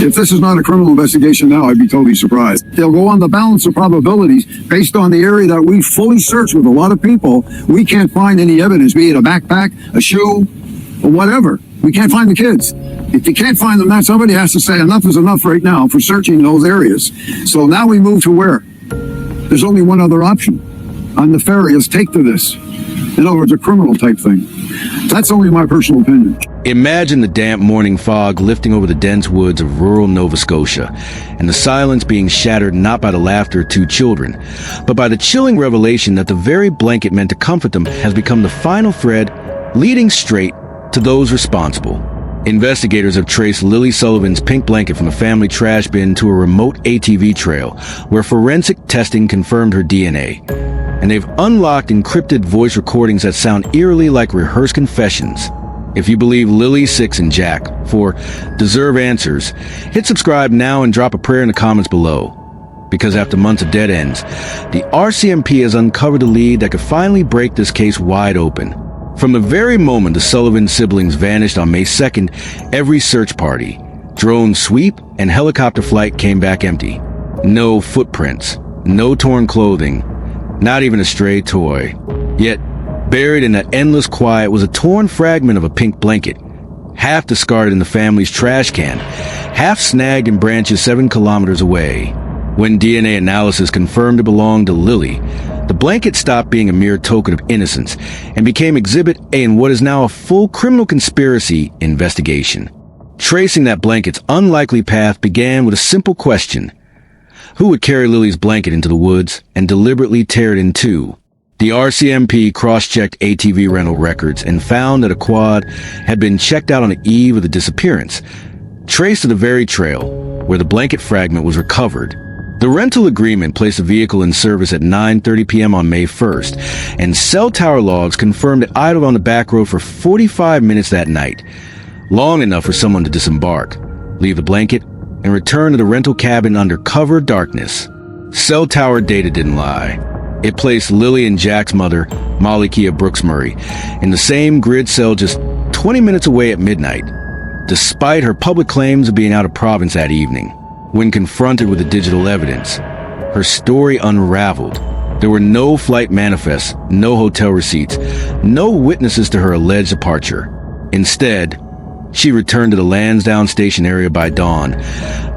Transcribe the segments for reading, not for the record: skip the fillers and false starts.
If this is not a criminal investigation now, I'd be totally surprised. They'll go on the balance of probabilities based on the area that we fully searched with a lot of people. We can't find any evidence, be it a backpack, a shoe, or whatever. We can't find the kids. If you can't find them, then somebody has to say enough is enough right now for searching those areas. So now we move to where? There's only one other option. A nefarious take to this. In other words, a criminal type thing. That's only my personal opinion. Imagine the damp morning fog lifting over the dense woods of rural Nova Scotia, and the silence being shattered not by the laughter of two children, but by the chilling revelation that the very blanket meant to comfort them has become the final thread leading straight to those responsible. Investigators have traced Lilly Sullivan's pink blanket from a family trash bin to a remote ATV trail, where forensic testing confirmed her DNA. And they've unlocked encrypted voice recordings that sound eerily like rehearsed confessions. If you believe Lilly, Six, and Jack for deserve answers, hit subscribe now and drop a prayer in the comments below. Because after months of dead ends, the RCMP has uncovered a lead that could finally break this case wide open. From the very moment the Sullivan siblings vanished on May 2nd, every search party, drone sweep, and helicopter flight came back empty. No footprints, no torn clothing, not even a stray toy. Yet, buried in that endless quiet was a torn fragment of a pink blanket, half discarded in the family's trash can, half snagged in branches 7 kilometers away. When DNA analysis confirmed it belonged to Lilly, the blanket stopped being a mere token of innocence and became Exhibit A in what is now a full criminal conspiracy investigation. Tracing that blanket's unlikely path began with a simple question. Who would carry Lilly's blanket into the woods and deliberately tear it in two? The RCMP cross-checked ATV rental records and found that a quad had been checked out on the eve of the disappearance, traced to the very trail where the blanket fragment was recovered. The rental agreement placed the vehicle in service at 9:30 p.m. on May 1st, and cell tower logs confirmed it idled on the back road for 45 minutes that night, long enough for someone to disembark, leave the blanket, and return to the rental cabin under cover of darkness. Cell tower data didn't lie. It placed Lilly and Jack's mother, Molly Kia Brooks Murray, in the same grid cell just 20 minutes away at midnight, despite her public claims of being out of province that evening. When confronted with the digital evidence, her story unraveled. There were no flight manifests, no hotel receipts, no witnesses to her alleged departure. Instead, she returned to the Lansdowne station area by dawn,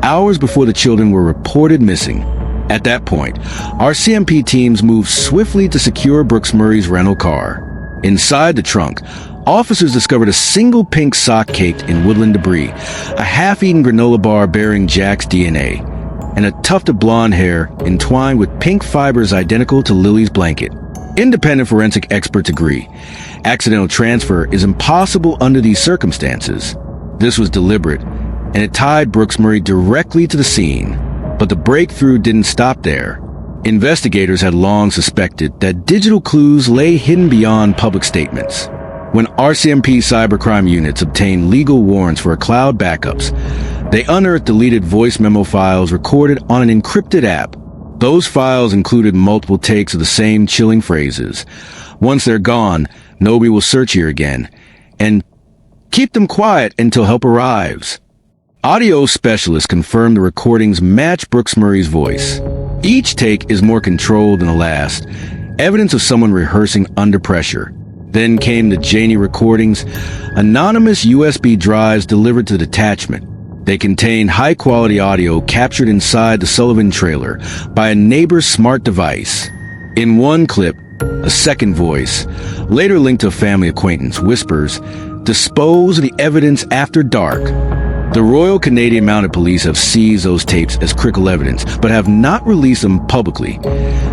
hours before the children were reported missing. At that point, RCMP teams moved swiftly to secure Brooks Murray's rental car. Inside the trunk, officers discovered a single pink sock caked in woodland debris, a half-eaten granola bar bearing Jack's DNA, and a tuft of blonde hair entwined with pink fibers identical to Lilly's blanket. Independent forensic experts agree. Accidental transfer is impossible under these circumstances. This was deliberate, and it tied Brooks Murray directly to the scene. But the breakthrough didn't stop there. Investigators had long suspected that digital clues lay hidden beyond public statements. When RCMP cybercrime units obtained legal warrants for cloud backups, they unearthed deleted voice memo files recorded on an encrypted app. Those files included multiple takes of the same chilling phrases. Once they're gone, nobody will search here again. And keep them quiet until help arrives. Audio specialists confirmed the recordings match Brooks Murray's voice. Each take is more controlled than the last, evidence of someone rehearsing under pressure. Then came the Janey recordings, anonymous USB drives delivered to the detachment. They contained high-quality audio captured inside the Sullivan trailer by a neighbor's smart device. In one clip, a second voice, later linked to a family acquaintance, whispers, "Dispose of the evidence after dark." The Royal Canadian Mounted Police have seized those tapes as critical evidence, but have not released them publicly,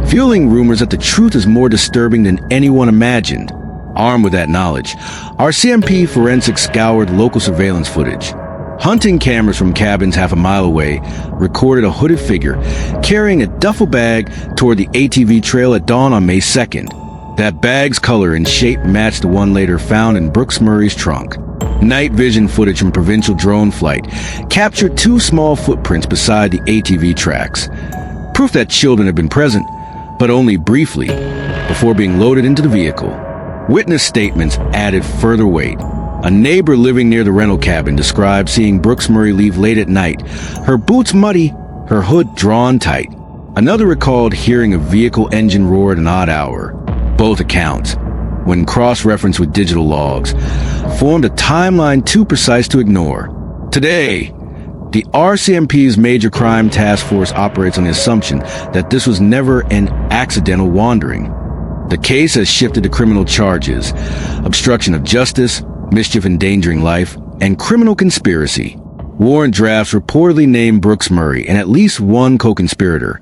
fueling rumors that the truth is more disturbing than anyone imagined. Armed with that knowledge, RCMP forensics scoured local surveillance footage. Hunting cameras from cabins half a mile away recorded a hooded figure carrying a duffel bag toward the ATV trail at dawn on May 2nd. That bag's color and shape matched the one later found in Brooks Murray's trunk. Night vision footage from provincial drone flight captured 2 small footprints beside the ATV tracks, proof that children had been present, but only briefly, before being loaded into the vehicle. Witness statements added further weight. A neighbor living near the rental cabin described seeing Brooks Murray leave late at night, her boots muddy, her hood drawn tight. Another recalled hearing a vehicle engine roar at an odd hour. Both accounts, when cross-referenced with digital logs, formed a timeline too precise to ignore. Today, the RCMP's Major Crime Task Force operates on the assumption that this was never an accidental wandering. The case has shifted to criminal charges, obstruction of justice, mischief endangering life, and criminal conspiracy. Warrant drafts reportedly name Brooks Murray and at least one co-conspirator,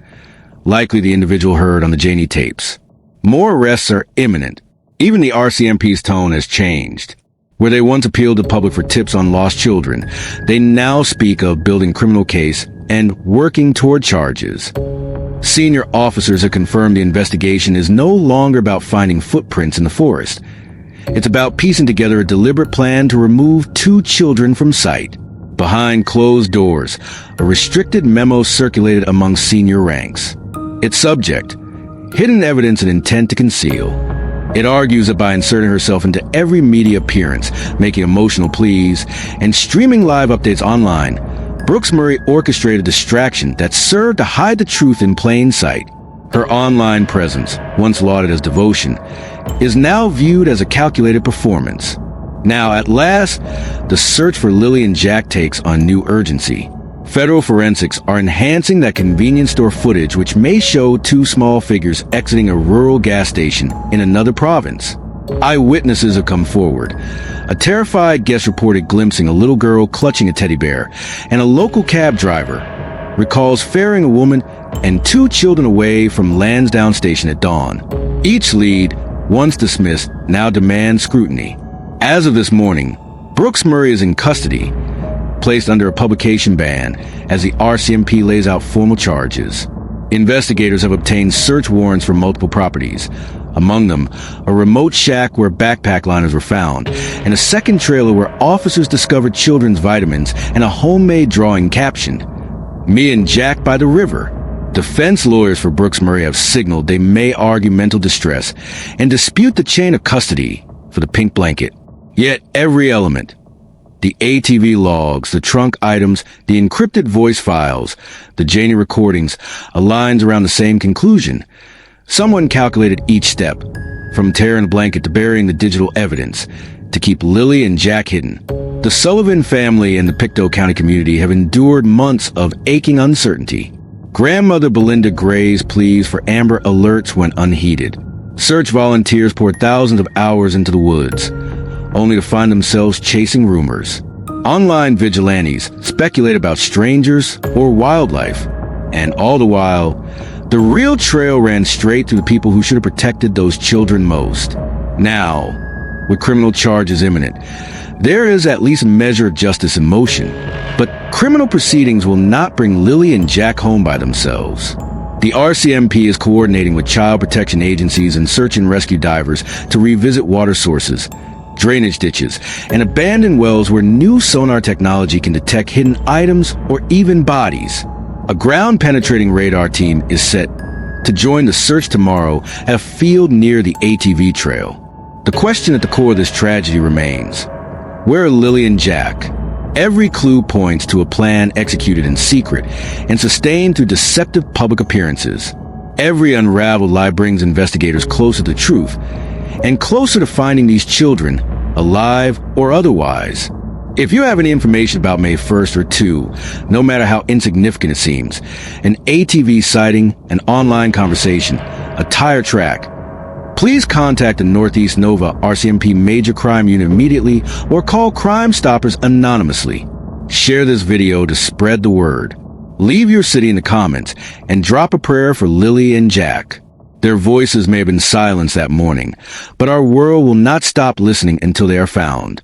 likely the individual heard on the Janey tapes. More arrests are imminent. Even the RCMP's tone has changed. Where they once appealed to the public for tips on lost children, they now speak of building criminal case and working toward charges. Senior officers have confirmed the investigation is no longer about finding footprints in the forest. It's about piecing together a deliberate plan to remove 2 children from sight. Behind closed doors, a restricted memo circulated among senior ranks. Its subject, hidden evidence and intent to conceal. It argues that by inserting herself into every media appearance, making emotional pleas, and streaming live updates online, Brooks Murray orchestrated a distraction that served to hide the truth in plain sight. Her online presence, once lauded as devotion, is now viewed as a calculated performance. Now, at last, the search for Lilly and Jack takes on new urgency. Federal forensics are enhancing that convenience store footage which may show 2 small figures exiting a rural gas station in another province. Eyewitnesses have come forward. A terrified guest reported glimpsing a little girl clutching a teddy bear, and a local cab driver recalls ferrying a woman and 2 children away from Lansdowne Station at dawn. Each lead, once dismissed, now demands scrutiny. As of this morning, Brooks Murray is in custody, placed under a publication ban as the RCMP lays out formal charges. Investigators have obtained search warrants for multiple properties, among them a remote shack where backpack liners were found, and a second trailer where officers discovered children's vitamins and a homemade drawing captioned, "Me and Jack by the river." Defense lawyers for Brooks Murray have signaled they may argue mental distress and dispute the chain of custody for the pink blanket. Yet every element, the ATV logs, the trunk items, the encrypted voice files, the Janey recordings, aligns around the same conclusion. Someone calculated each step, from tearing the blanket to burying the digital evidence, to keep Lilly and Jack hidden. The Sullivan family and the Pictou County community have endured months of aching uncertainty. Grandmother Belinda Gray's pleas for Amber Alerts went unheeded. Search volunteers poured thousands of hours into the woods, only to find themselves chasing rumors. Online vigilantes speculate about strangers or wildlife, and all the while, the real trail ran straight through the people who should have protected those children most. Now, with criminal charges imminent, there is at least a measure of justice in motion, but criminal proceedings will not bring Lilly and Jack home by themselves. The RCMP is coordinating with child protection agencies and search and rescue divers to revisit water sources, drainage ditches, and abandoned wells where new sonar technology can detect hidden items or even bodies. A ground-penetrating radar team is set to join the search tomorrow at a field near the ATV trail. The question at the core of this tragedy remains: where are Lilly and Jack? Every clue points to a plan executed in secret and sustained through deceptive public appearances. Every unraveled lie brings investigators closer to the truth and closer to finding these children, alive or otherwise. If you have any information about May 1st or 2, no matter how insignificant it seems, an ATV sighting, an online conversation, a tire track, please contact the Northeast Nova RCMP Major Crime Unit immediately or call Crime Stoppers anonymously. Share this video to spread the word. Leave your city in the comments and drop a prayer for Lilly and Jack. Their voices may have been silenced that morning, but our world will not stop listening until they are found.